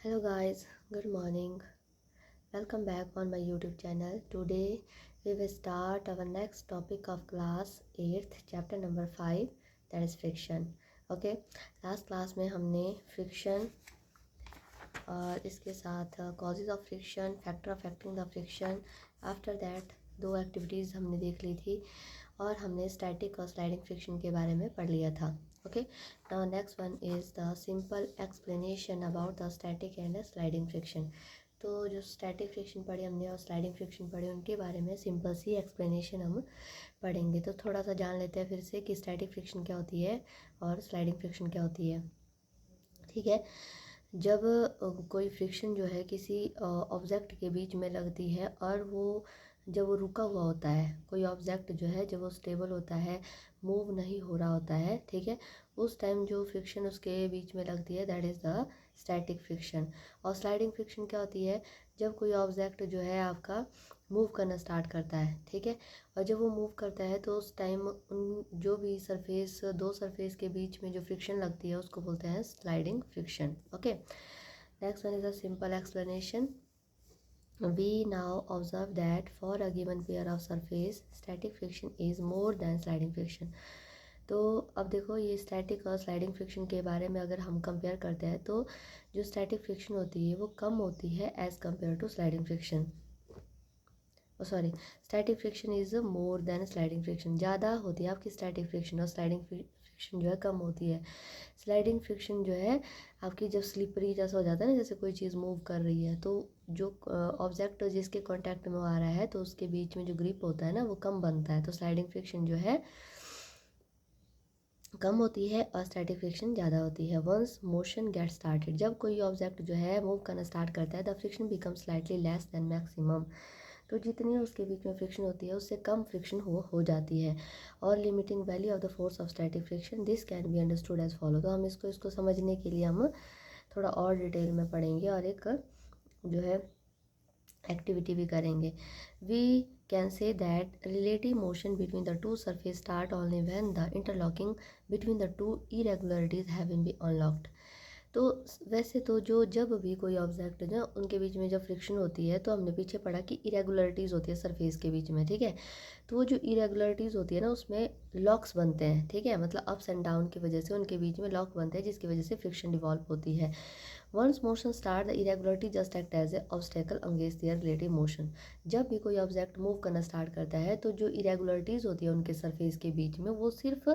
Hello guys, good morning. Welcome back on my YouTube channel. Today we will start our next topic of class 8th chapter number 5, that is friction. Okay, last class में हमने friction और इसके साथ causes of friction, factor affecting the friction, after that दो activities हमने देख ली थी और हमने स्टैटिक और स्लाइडिंग फ्रिक्शन के बारे में पढ़ लिया था. Okay, now next one is the simple explanation about the static and sliding friction. तो जो स्टैटिक फ्रिक्शन पढ़े हमने और स्लाइडिंग फ्रिक्शन पढ़े उनके बारे में सिंपल सी एक्सप्लेनेशन हम पढ़ेंगे. तो थोड़ा सा जान लेते हैं फिर से कि स्टैटिक फ्रिक्शन क्या होती है और स्लाइडिंग फ्रिक्शन क्या होती है. ठीक है, जब कोई फ्रिक्शन जो है किसी ऑब्जेक्ट के बीच में लगती है और जब वो रुका हुआ होता है, कोई ऑब्जेक्ट जो है जब वो स्टेबल होता है, मूव नहीं हो रहा होता है, ठीक है, उस टाइम जो फ्रिक्शन उसके बीच में लगती है that is the static friction. और स्लाइडिंग फ्रिक्शन क्या होती है, जब कोई ऑब्जेक्ट जो है आपका मूव करना स्टार्ट करता है, ठीक है, और जब वो मूव करता है तो उस टाइम उन जो भी सरफेस दो सरफेस के बीच में जो फ्रिक्शन लगती है उसको बोलते हैं sliding friction. Okay, next one is a simple explanation. We now observe that for a given pair of surface, static friction is more than sliding friction. तो अब देखो ये स्टैटिक और स्लाइडिंग फ्रिक्शन के बारे में अगर हम कंपेयर करते हैं तो जो स्टैटिक फ्रिक्शन होती है वो कम होती है as compare to sliding friction. Sorry, static friction is more than sliding friction. ज़्यादा होती है आपकी स्टैटिक फ्रिक्शन और स्लाइडिंग फ्रिक्शन जो है कम होती है. स्लाइडिंग फ्रिक्शन जो है आपकी जब स्लिपरी जैसा हो जाता है ना, जैसे कोई चीज़ मूव कर रही है तो जो ऑब्जेक्ट जिसके कांटेक्ट में वो आ रहा है तो उसके बीच में जो ग्रिप होता है ना वो कम बनता है. तो स्लाइडिंग फ्रिक्शन जो है कम होती है और स्टैटिक फ्रिक्शन ज़्यादा होती है. वंस मोशन गेट स्टार्टेड, जब कोई ऑब्जेक्ट जो है मूव करना स्टार्ट करता है the friction become slightly less than maximum. तो जितनी उसके बीच में फ्रिक्शन होती है उससे कम फ्रिक्शन हो जाती है. और limiting value of the force of static friction this can be understood as follow. तो हम इसको समझने के लिए हम थोड़ा और डिटेल में पढ़ेंगे और एक जो है एक्टिविटी भी करेंगे. We can say that relative motion between the two surface start only when the interlocking between the two irregularities having be unlocked. तो वैसे तो जब भी कोई ऑब्जेक्ट है ना उनके बीच में जब फ्रिक्शन होती है तो हमने पीछे पढ़ा कि इरेगुलरिटीज़ होती है सरफेस के बीच में, ठीक है. तो वो जो इरेगुलरिटीज़ होती है ना उसमें लॉक्स बनते हैं, ठीक है, मतलब अप्स एंड डाउन की वजह से उनके बीच में लॉक बनते हैं जिसकी वजह से फ्रिक्शन डिवॉल्व होती है. Once motion start the irregularity just act as a obstacle against their relative motion. जब भी कोई ऑब्जेक्ट मूव करना स्टार्ट करता है तो जो इरेगुलरिटीज़ होती है उनके सरफेस के बीच में वो सिर्फ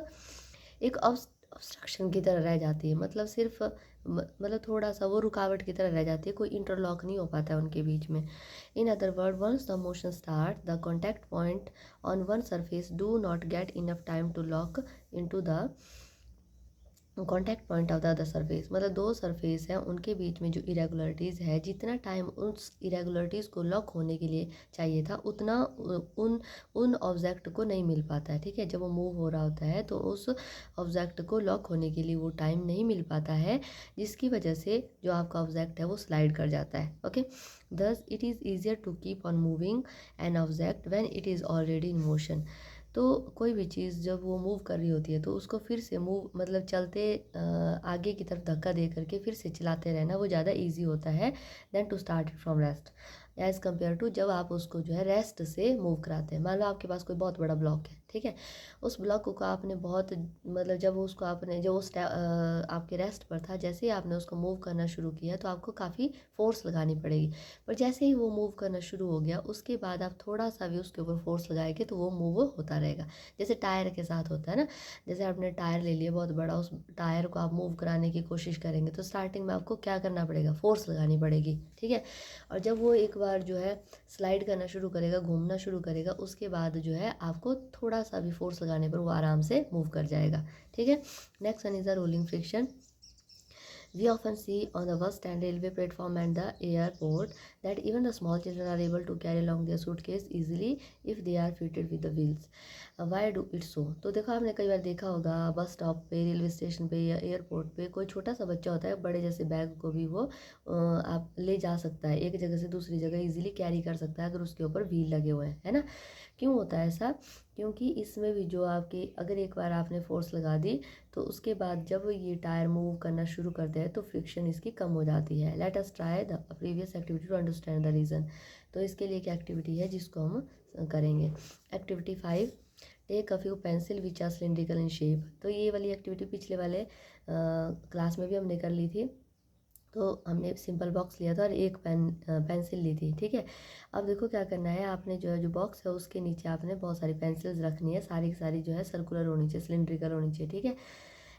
एक ऑब्स्ट्रक्शन की तरह रह जाती है, मतलब सिर्फ मतलब थोड़ा सा वो रुकावट की तरह रह जाती है, कोई इंटरलॉक नहीं हो पाता है उनके बीच में. In other word, once the motion start the contact point on one surface do not get enough time to lock into the contact point of the other surface. मतलब दो सरफेस हैं उनके बीच में जो इरेगुलरिटीज़ है, जितना टाइम उस इरेगुलरिटीज़ को लॉक होने के लिए चाहिए था उतना उन उन ऑब्जेक्ट को नहीं मिल पाता है, ठीक है. जब वो मूव हो रहा होता है तो उस ऑब्जेक्ट को लॉक होने के लिए वो टाइम नहीं मिल पाता है, जिसकी वजह से जो आपका ऑब्जेक्ट है वो स्लाइड कर जाता है. Okay, thus it is easier to keep on moving an object when it is already in motion. तो कोई भी चीज़ जब वो मूव कर रही होती है तो उसको फिर से मूव मतलब चलते आगे की तरफ धक्का दे करके फिर से चलाते रहना वो ज़्यादा इजी होता है than to start it from rest as compare to जब आप उसको जो है रेस्ट से मूव कराते हैं. मान लो आपके पास कोई बहुत बड़ा ब्लॉक है, ठीक है, उस ब्लॉक को आपने बहुत मतलब जब उसको आपने जो उस आपके रेस्ट पर था, जैसे ही आपने उसको मूव करना शुरू किया तो आपको काफ़ी फोर्स लगानी पड़ेगी. पर जैसे ही वो मूव करना शुरू हो गया उसके बाद आप थोड़ा सा भी उसके ऊपर फोर्स लगाएंगे तो वो मूव होता रहेगा. जैसे टायर के साथ होता है ना, जैसे आपने टायर ले लिया बहुत बड़ा, उस टायर को आप मूव कराने की कोशिश करेंगे तो स्टार्टिंग में आपको क्या करना पड़ेगा, फोर्स लगानी पड़ेगी, ठीक है. और जब वो एक बार जो है स्लाइड करना शुरू करेगा, घूमना शुरू करेगा, उसके बाद जो है आपको थोड़ा सा भी फोर्स लगाने पर वो आराम से मूव कर जाएगा, ठीक है. Next one is the rolling friction. We often see on the bus stand, railway platform and the airport that even the small children are able to carry along their suitcase easily if they are fitted with the wheels. Why do it so? तो देखो आपने कई बार देखा होगा bus stop पे, railway station पे या airport पे कोई छोटा सा बच्चा होता है, बड़े जैसे बैग को भी वो आप ले जा सकता है, एक जगह से दूसरी जगह इजीली कैरी कर सकता है अगर उसके ऊपर व्हील लगे हुए हैं, है ना. क्यों होता है ऐसा? क्योंकि इसमें भी जो आपकी अगर एक बार आपने फोर्स लगा दी तो उसके बाद जब ये टायर मूव करना शुरू करते हैं तो फ्रिक्शन इसकी कम हो जाती है। Let us try the previous activity to understand the reason. तो इसके लिए एक एक्टिविटी है जिसको हम करेंगे। Activity 5, take a few pencil which are cylindrical in shape. तो ये वाली एक्टिविटी पिछले वाले क्लास में भी हमने कर ली थी। तो हमने सिंपल बॉक्स लिया था और एक पेंसिल ली थी, ठीक है। अब देखो क्या करना है, आपने जो है जो बॉक्स है उसके नीचे आपने बहुत सारी पेंसिल्स रखनी है, सारी की सारी जो है सर्कुलर होनी चाहिए, सिलिंड्रिकल होनी चाहिए, ठीक है।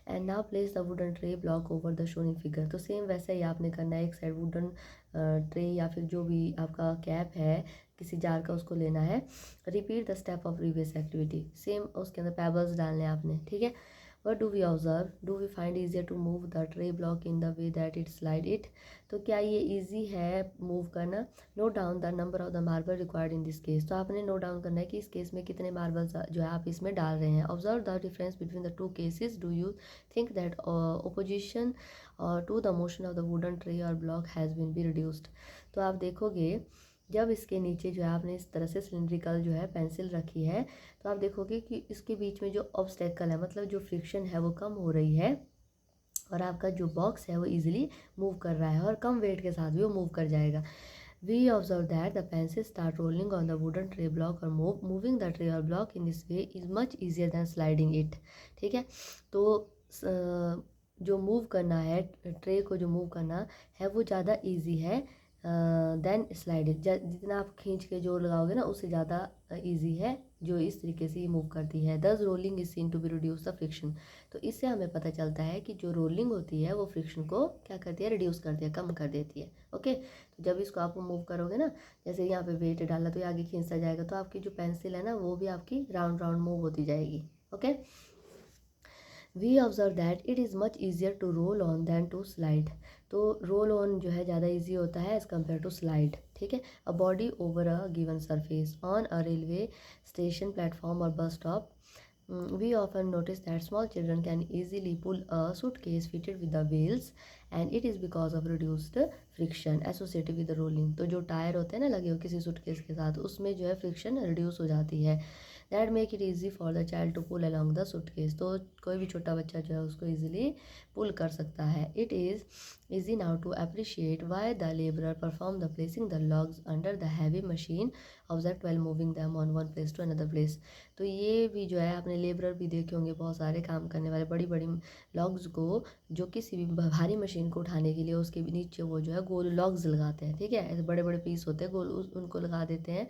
And now place the wooden tray block over the shown in figure. तो सेम वैसे ही आपने करना है, एक साइड वुडन ट्रे या फिर जो भी आपका कैप है किसी जार का उसको लेना है। Repeat the step of previous activity, same उसके अंदर पेबल्स डालने हैं आपने, ठीक है। What do we observe? Do we find easier to move the tray block in the way that it slide it? तो क्या ये इजी है मूव करना? Note down the number of the marble required in this case. तो आपने note down करना है कि इस केस में कितने मार्बल्स जो है आप इसमें डाल रहे हैं। Observe the difference between the two cases. Do you think that opposition to the motion of the wooden tray और block has been be reduced. तो आप देखोगे जब इसके नीचे जो है आपने इस तरह से सिलिंड्रिकल जो है पेंसिल रखी है तो आप देखोगे कि इसके बीच में जो ऑब्स्टेकल है मतलब जो फ्रिक्शन है वो कम हो रही है और आपका जो बॉक्स है वो इजीली मूव कर रहा है और कम वेट के साथ भी वो मूव कर जाएगा। We observe that the pencil start rolling on the wooden tray block और मूविंग द ट्रे और block in this way is much easier than sliding it, ठीक है। तो जो मूव करना है ट्रे को, जो मूव करना है वो ज़्यादा ईजी है देन स्लाइडिंग। जितना आप खींच के जोर लगाओगे ना उससे ज़्यादा ईजी है जो इस तरीके से ये मूव करती है। Thus rolling is seen to be reduce the friction. तो इससे हमें पता चलता है कि जो रोलिंग होती है वो फ्रिक्शन को क्या करती है, रिड्यूस करती है, कम कर देती है। ओके, तो जब इसको आप मूव करोगे ना, जैसे यहाँ पे वेट डाला तो ये आगे खींचता जाएगा तो आपकी जो पेंसिल है ना वो भी आपकी राउंड राउंड मूव होती जाएगी। Okay, we observe that it is much easier to roll on than to slide. तो रोल ऑन जो है ज़्यादा ईजी होता है एज़ कम्पेयर टू स्लाइड, ठीक है। A body over a given surface on a railway station platform और bus stop. We often notice that small children can easily pull a suitcase fitted with the wheels and it is because of reduced friction associated with the rolling। तो जो tyre होते हैं ना लगे हो किसी suitcase के साथ उसमें जो है फ्रिक्शन रिड्यूस हो जाती है। That make it easy for the child to pull along the suitcase. तो कोई भी छोटा बच्चा जो है उसको ईजिली पुल कर सकता है। It is easy now to appreciate why the laborer performed the placing the logs under the heavy machine object while moving them on one place to another place। तो ये भी जो है आपने लेबरर भी देखे होंगे बहुत सारे काम करने वाले बड़ी बड़ी लॉग्स को जो किसी भी भारी मशीन को उठाने के लिए उसके नीचे वो जो है गोल लॉग्स लगाते हैं, ठीक है। ऐसे बड़े बड़े पीस होते हैं गोल उनको लगा देते हैं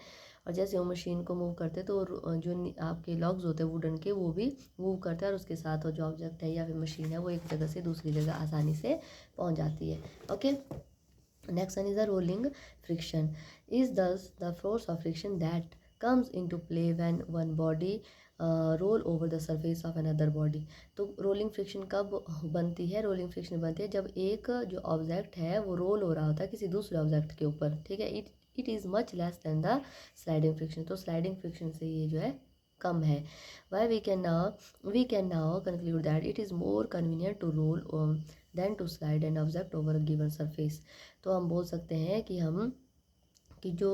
और जैसे वो मशीन को मूव करते हैं तो जो आपके लॉग्स होते हैं वुडन के वो भी मूव करते हैं और उसके साथ वो जो ऑब्जेक्ट है या फिर मशीन है वो एक जगह से दूसरी जगह आसानी से पहुंच जाती है। Okay, next one is the rolling friction is thus the force of friction that comes into play when one body roll over the surface of another body। तो रोलिंग फ्रिक्शन कब बनती है? रोलिंग फ्रिक्शन बनती है जब एक जो object है वो रोल हो रहा होता है किसी दूसरे ऑब्जेक्ट के ऊपर, ठीक है। It is much less than the sliding friction. तो स्लाइडिंग फ्रिक्शन से ये जो है कम है। Why we can now conclude that it is more convenient to roll than to slide an object over a given surface. तो हम बोल सकते हैं कि जो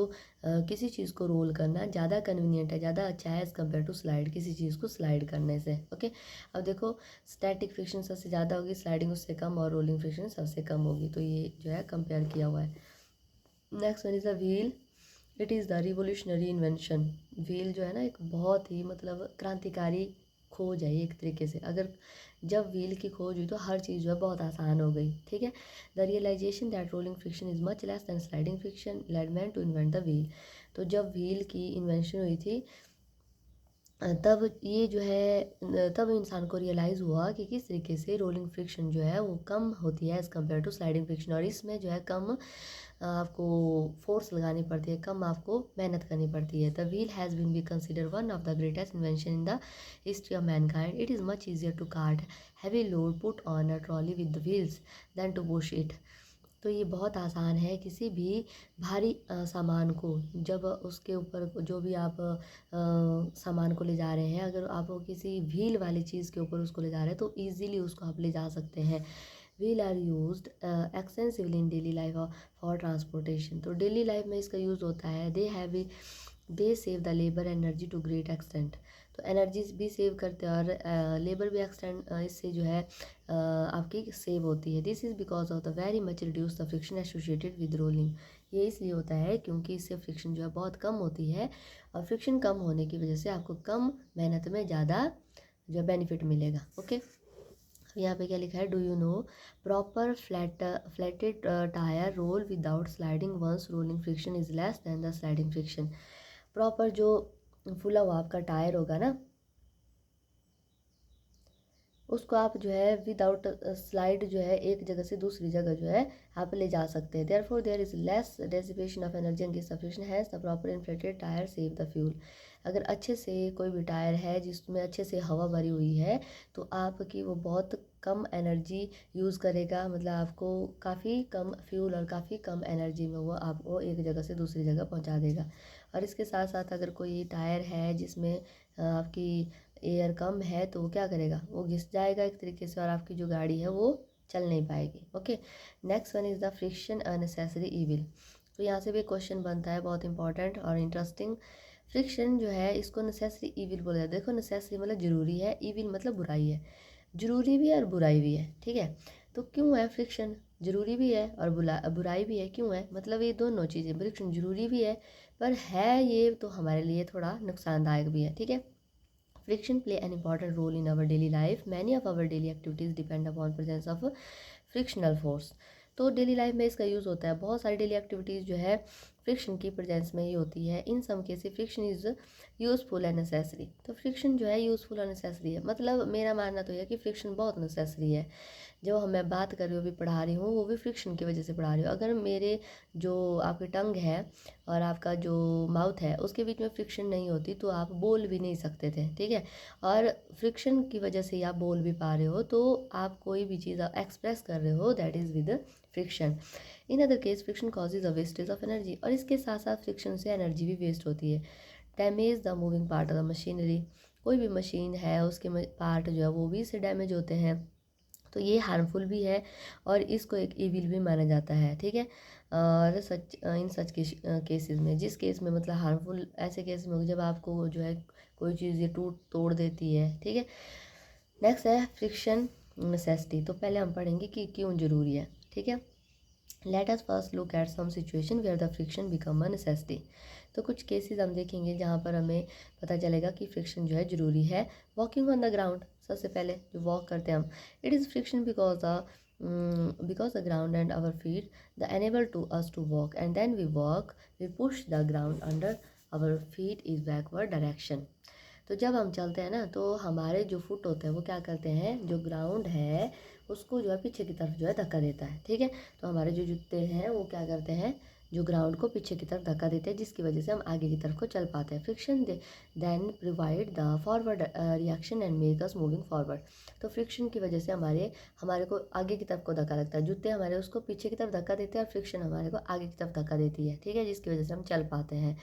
किसी चीज़ को रोल करना ज़्यादा कन्वीनियंट है, ज़्यादा अच्छा है एज़ कम्पेयर टू स्लाइड, किसी चीज़ को स्लाइड करने से। ओके, अब देखो स्टैटिक फ्रिक्शन सबसे ज़्यादा होगी, स्लाइडिंग उससे कम और रोलिंग फ्रिक्शन सबसे कम होगी। तो ये जो है कंपेयर किया हुआ है। Next one is the wheel. It is the revolutionary invention. Wheel जो है ना एक बहुत ही मतलब क्रांतिकारी खोज है एक तरीके से। अगर जब व्हील की खोज हुई तो हर चीज़ जो है बहुत आसान हो गई, ठीक है। The realization that rolling friction is much less than sliding friction led man to invent the wheel. तो जब व्हील की इन्वेंशन हुई थी तब ये जो है तब इंसान को रियलाइज़ हुआ कि किस तरीके से रोलिंग फ्रिक्शन जो है वो कम होती है as compare to sliding friction और इसमें जो है कम आपको फोर्स लगानी पड़ती है, कम आपको मेहनत करनी पड़ती है। The wheel has been be consider one of the greatest invention in the history of mankind. It is much easier to cart heavy load put on a trolley with the wheels than to push it. तो ये बहुत आसान है किसी भी भारी सामान को जब उसके ऊपर जो भी आप सामान को ले जा रहे हैं, अगर आप वो किसी व्हील वाली चीज़ के ऊपर उसको ले जा रहे हैं तो ईज़िली उसको आप ले जा सकते हैं। Wheel are used extensively in daily life for transportation. तो डेली लाइफ में इसका यूज़ होता है। They have they save the labour energy to great extent. तो एनर्जी भी सेव करते हैं और लेबर भी एक्सटेंड इससे जो है आपकी सेव होती है। This is because of the very much reduce the friction associated with rolling. ये इसलिए होता है क्योंकि इससे फ्रिक्शन जो है बहुत कम होती है, और फ्रिक्शन कम होने की वजह से आपको कम मेहनत में ज़्यादा जो बेनिफिट मिलेगा। ओके, यहाँ पे क्या लिखा है, do you know proper flatted tyre roll without sliding once rolling friction is less than the sliding friction. Proper जो फुला हुआ आपका टायर होगा ना, उसको आप जो है विदाउट स्लाइड जो है एक जगह से दूसरी जगह जो है आप ले जा सकते हैं। Therefore there is less dissipation of energy against the friction has the proper inflated tyre save the fuel. अगर अच्छे से कोई भी टायर है जिसमें अच्छे से हवा भरी हुई है तो आपकी वो बहुत कम एनर्जी यूज़ करेगा, मतलब आपको काफ़ी कम फ्यूल और काफ़ी कम एनर्जी में वो आपको एक जगह से दूसरी जगह पहुंचा देगा। और इसके साथ साथ अगर कोई टायर है जिसमें आपकी एयर कम है तो वो क्या करेगा, वो घिस जाएगा एक तरीके से और आपकी जो गाड़ी है वो चल नहीं पाएगी। Okay, next one is the friction a necessary evil. तो यहाँ से भी क्वेश्चन बनता है बहुत इंपॉर्टेंट और इंटरेस्टिंग। फ्रिक्शन जो है इसको नेसेसरी ईविल बोला जाता है। देखो, नेसेसरी मतलब जरूरी है, ईविल मतलब बुराई है। जरूरी भी है और बुराई भी है, ठीक है। तो क्यों है फ्रिक्शन, जरूरी भी है और बुराई भी है, क्यों है, मतलब ये दोनों चीज़ें, फ्रिक्शन जरूरी भी है पर है ये तो हमारे लिए थोड़ा नुकसानदायक भी है, ठीक है। Friction play an important role in our daily life. Many of our daily activities depend upon presence of frictional force. तो डेली लाइफ में इसका यूज़ होता है, बहुत सारी डेली एक्टिविटीज़ जो है फ्रिक्शन की प्रेजेंस में ही होती है। In some cases friction is useful and necessary. तो फ्रिक्शन जो है यूज़फुल और नेसेसरी है, मतलब मेरा मानना तो यह है कि फ्रिक्शन बहुत नेसेसरी है। जो मैं बात कर रही हूँ, भी पढ़ा रही हूँ, वो भी फ्रिक्शन की वजह से पढ़ा रही हूँ। अगर मेरे जो आपकी टंग है और आपका जो माउथ है उसके बीच में फ्रिक्शन नहीं होती तो आप बोल भी नहीं सकते थे, ठीक है। और फ्रिक्शन की वजह से ही आप बोल भी पा रहे हो, तो आप कोई भी चीज़ एक्सप्रेस कर रहे हो, that is with friction. In other case friction causes a wastage of energy. और इसके साथ साथ फ्रिक्शन से एनर्जी भी वेस्ट होती है। Damage the moving part of the machinery. कोई भी मशीन है उसके पार्ट जो है वो भी इससे डैमेज होते हैं, तो ये हार्मफुल भी है और इसको एक ईविल भी माना जाता है, ठीक है। और सच इन सच केसेस में, जिस केस में मतलब हार्मफुल ऐसे केस में जब आपको जो है कोई चीज़ ये टूट तोड़ देती है, ठीक है। नेक्स्ट है फ्रिक्शन नेसेसिटी। तो पहले हम पढ़ेंगे कि क्यों ज़रूरी है, ठीक है। Let us first look at some situation where the friction become a necessity. तो कुछ केसेस हम देखेंगे जहाँ पर हमें पता चलेगा कि फ्रिक्शन जो है ज़रूरी है। वॉकिंग ऑन द ग्राउंड, सबसे पहले जो वॉक करते हैं हम, it is friction because the ground and our feet the enable to us to walk, and then we push the ground under our feet is backward direction। तो जब हम चलते हैं ना तो हमारे जो फुट होते हैं वो क्या करते हैं, जो ग्राउंड है उसको जो है पीछे की तरफ जो है धक्का देता है, ठीक है। तो हमारे जो जूते हैं वो क्या करते हैं, जो ग्राउंड को पीछे की तरफ धक्का देते हैं, जिसकी वजह से हम आगे की तरफ को चल पाते हैं। Friction then provide the forward reaction and make us moving forward. तो फ्रिक्शन की वजह से हमारे को आगे की तरफ को धक्का लगता है, जूते हमारे उसको पीछे की तरफ धक्का देते हैं और फ्रिक्शन हमारे को आगे की तरफ धक्का देती है, ठीक है, जिसकी वजह से हम चल पाते हैं।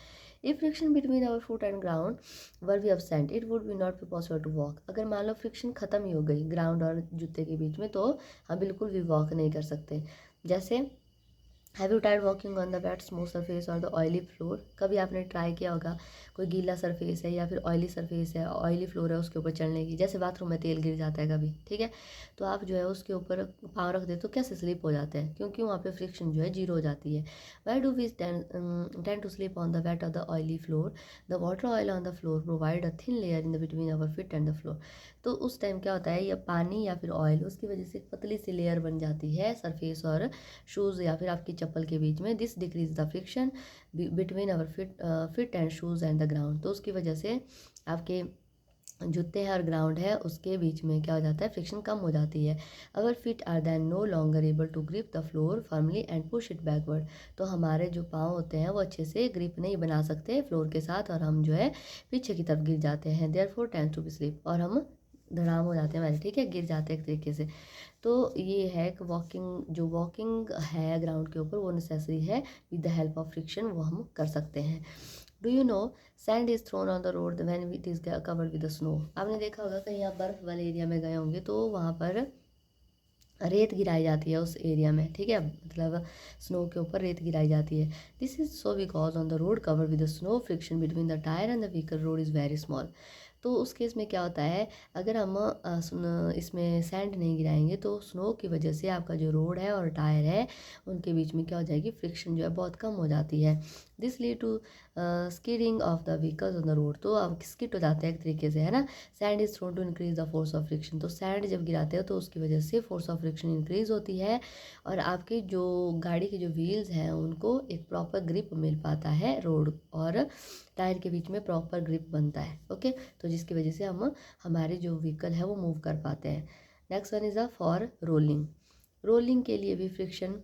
If friction between our foot and ground were be absent it would be not be possible to walk. अगर मान लो फ्रिक्शन खत्म ही हो गई ग्राउंड और जूते के बीच में तो हम बिल्कुल भी वॉक नहीं कर सकते। जैसे have you tried walking on the wet smooth surface और द ऑयली फ्लोर। कभी आपने ट्राई किया होगा, कोई गीला सरफेस है या फिर ऑयली सरफेस है, ऑयली फ्लोर है, उसके ऊपर चलने की। जैसे बाथरूम में तेल गिर जाता है कभी, ठीक है, तो आप जो है उसके ऊपर पाँव रख दे तो कैसे स्लिप हो जाते हैं, क्योंकि वहाँ पे फ्रिक्शन जो है जीरो हो जाती है। Why do we tend to slip on the wet of the oily floor, the water oil on the floor provide a thin layer in the between our feet and the floor. तो उस time क्या होता है, या पानी या फिर oil, उसकी वजह से एक पतली सी लेयर बन जाती है सरफेस और शूज़ या फिर आपकी चप्पल के बीच में। This decrease the friction between our feet and shoes and the ground. तो उसकी वजह से आपके जूते हैं और ग्राउंड है उसके बीच में क्या हो जाता है, फ्रिक्शन कम हो जाती है। Our feet are then no longer able to grip the floor firmly and push it backward. तो हमारे जो पाँव होते हैं वो अच्छे से ग्रिप नहीं बना सकते फ्लोर के साथ और हम जो है पीछे की तरफ गिर जाते हैं। Therefore tend to be slip, और हम धड़ाम हो जाते हैं हमारे, ठीक है, गिर जाते हैं एक तरीके से। तो ये है कि वॉकिंग है ग्राउंड के ऊपर वो नेसेसरी है, with the help of friction वो हम कर सकते हैं। Do you know sand is throne on the road when it is covered with the snow. आपने देखा होगा कहीं आप बर्फ वाले एरिया में गए होंगे तो वहाँ पर रेत गिराई जाती है उस एरिया में, ठीक है, मतलब स्नो के ऊपर रेत गिराई जाती है। This is so because on the road cover with the snow friction between the tyre and the vehicle road is very small. तो उस केस में क्या होता है, अगर हम इसमें सैंड नहीं गिराएंगे तो स्नो की वजह से आपका जो रोड है और टायर है उनके बीच में क्या हो जाएगी, फ्रिक्शन जो है बहुत कम हो जाती है। This lead to skidding of the vehicles on the road. तो अब स्किड हो जाते हैं एक तरीके से, है ना। Sand is thrown to increase the force of friction. तो सैंड जब गिराते हो तो उसकी वजह से फोर्स ऑफ फ्रिक्शन इंक्रीज होती है और आपकी जो गाड़ी के जो व्हील्स हैं उनको एक प्रॉपर ग्रिप मिल पाता है, रोड और टायर के बीच में प्रॉपर ग्रिप बनता है। ओके, तो जिसकी वजह से हम हमारे जो व्हीकल है वो मूव कर पाते हैं। Next one is a for rolling. Rolling के लिए भी फ्रिक्शन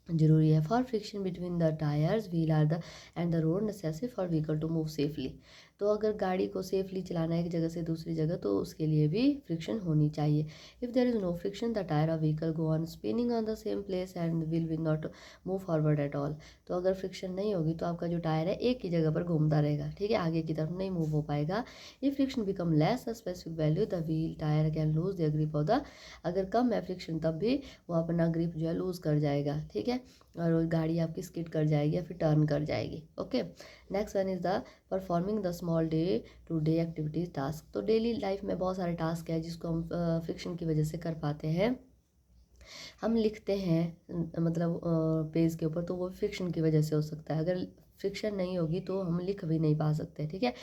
जरूरी है। For friction between the tyres wheel are the and the road necessary for vehicle to move safely. तो अगर गाड़ी को सेफली चलाना है एक जगह से दूसरी जगह तो उसके लिए भी फ्रिक्शन होनी चाहिए। If there is no friction the tyre of vehicle go on spinning on the same place and will not move forward at all. तो अगर फ्रिक्शन नहीं होगी तो आपका जो टायर है एक ही जगह पर घूमता रहेगा, ठीक है, आगे की तरफ नहीं मूव हो पाएगा। If friction become less specific value the wheel tyre can lose the grip of the. अगर कम है फ्रिक्शन तब भी वो अपना ग्रिप जो है लूज कर जाएगा, ठीक है, और वो गाड़ी आपकी स्किड कर जाएगी या फिर टर्न कर जाएगी। Okay, next one is the performing the small day to day activities task. तो डेली लाइफ में बहुत सारे टास्क है जिसको हम फ्रिक्शन की वजह से कर पाते हैं। हम लिखते हैं मतलब पेज के ऊपर, तो वो फ्रिक्शन की वजह से हो सकता है। अगर फ्रिक्शन नहीं होगी तो हम लिख भी नहीं पा सकते, ठीक है।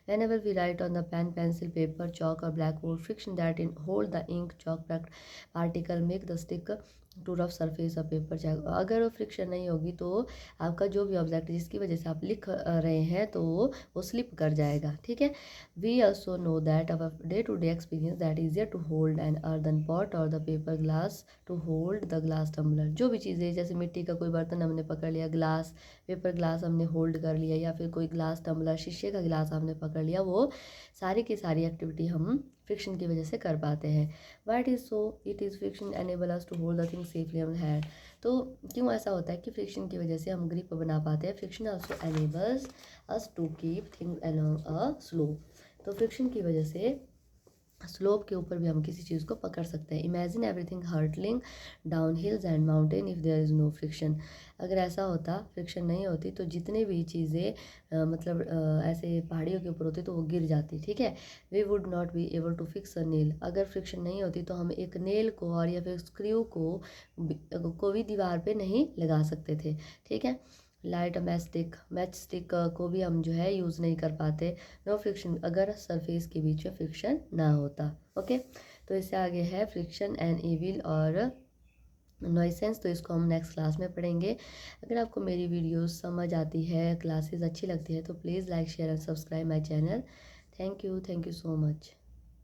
Whenever we write on the pen pencil paper chalk और blackboard friction that in hold the ink chalk particle make the stick to rough surface of paper. चाहे अगर फ्रिक्शन नहीं होगी तो आपका जो भी ऑब्जेक्ट जिसकी वजह से आप लिख रहे हैं तो वो स्लिप कर जाएगा, ठीक है। We also know that our day to day experience that easier to hold an earthen pot और the paper glass to hold the glass tumbler. जो भी चीज़ें जैसे मिट्टी का कोई बर्तन हमने पकड़ लिया, ग्लास पेपर ग्लास हमने होल्ड कर लिया, या फिर कोई ग्लास टम्बलर शीशे का गिलास हमने पकड़ लिया, वो सारी की सारी एक्टिविटी हम फ्रिक्शन की वजह से कर पाते हैं। What is so it is friction enable us to hold the thing safely on hand. तो क्यों ऐसा होता है कि फ्रिक्शन की वजह से हम ग्रिप बना पाते हैं। Friction also enables us to keep things along a slope. तो फ्रिक्शन की वजह से स्लोप के ऊपर भी हम किसी चीज़ को पकड़ सकते हैं। Imagine everything hurtling down hills and mountain if there is no friction. अगर ऐसा होता, फ्रिक्शन नहीं होती तो जितने भी चीज़ें मतलब ऐसे पहाड़ियों के ऊपर होती तो वो गिर जाती, ठीक है। We would not be able to fix a nail. अगर फ्रिक्शन नहीं होती तो हम एक नेल को और या फिर स्क्रू को भी दीवार पे नहीं लगा सकते थे, ठीक है। लाइट मैच स्टिक को भी हम जो है यूज़ नहीं कर पाते। नो फ्रिक्शन, अगर सरफेस के बीच में फ्रिक्शन ना होता। ओके, तो इससे आगे है फ्रिक्शन एंड इविल और नॉइसेंस, तो इसको हम नेक्स्ट क्लास में पढ़ेंगे। अगर आपको मेरी वीडियोस समझ आती है, क्लासेस अच्छी लगती है तो please like share and subscribe my channel. Thank you so much.